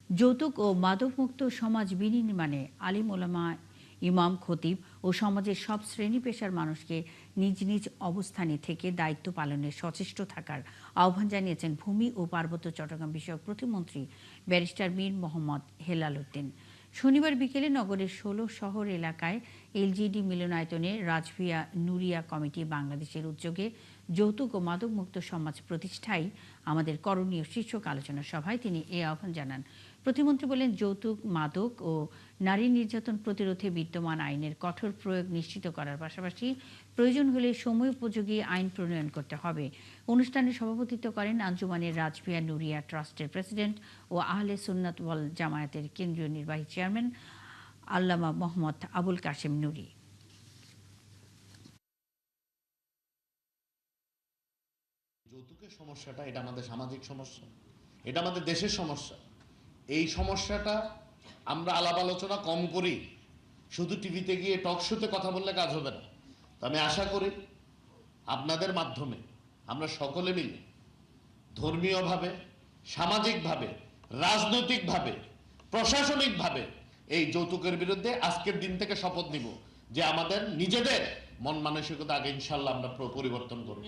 যৌতুক ও মাদকমুক্ত সমাজ বিনির্মাণে আলিম ওলামা, ইমাম, খতিব ও সমাজের সব শ্রেণী পেশার মানুষকে নিজ নিজ অবস্থানে থেকে দায়িত্ব পালনে সচেষ্ট থাকার আহ্বান জানিয়েছেন ভূমি ও পার্বত্য চট্টগ্রাম বিষয়ক প্রতিমন্ত্রী ব্যারিস্টার মীর মোহাম্মদ হেলাল উদ্দিন। শনিবার বিকেলে নগরের ১৬ শহর এলাকায় এলজিডি মিলনায়তনে রাজভিয়া নুরিয়া কমিটি বাংলাদেশের উদ্যোগে যৌতুক ও মাদকমুক্ত সমাজ প্রতিষ্ঠাই আমাদের করণীয় শীর্ষক আলোচনা সভায় তিনি এ আহ্বান জানান। প্রতিমন্ত্রী বলেন, যৌতুক, মাদক ও নারী নির্যাতন প্রতিরোধে বিদ্যমান আইনের কঠোর প্রয়োগ নিশ্চিত করার পাশাপাশি প্রয়োজন হলে সময়োপযোগী আইন প্রণয়ন করতে হবে। অনুষ্ঠানে সভাপতিত্ব করেন আঞ্জুমানের রাজভিয়া নুরিয়া ট্রাস্টের প্রেসিডেন্ট ও আহলে সুন্নাত ওয়াল জামায়াতের কেন্দ্রীয় নির্বাহী চেয়ারম্যান আল্লামা মোহাম্মদ আবুল কাশেম নুরি। যৌতুকের সমস্যাটা এটা আমাদের সামাজিক সমস্যা, এটা আমাদের দেশের সমস্যা। এই সমস্যাটা আমরা আলাপ আলোচনা কম করি, শুধু টিভিতে গিয়ে টক শোতে কথা বললে কাজ হবে না। তো আমি আশা করি আপনাদের মাধ্যমে আমরা সকলে মিলে ধর্মীয়ভাবে, সামাজিকভাবে, রাজনৈতিকভাবে, প্রশাসনিকভাবে এই যৌতুকের বিরুদ্ধে আজকের দিন থেকে শপথ নিব যে আমাদের নিজেদের মন মানসিকতা আগে ইনশাল্লাহ আমরা পরিবর্তন করব।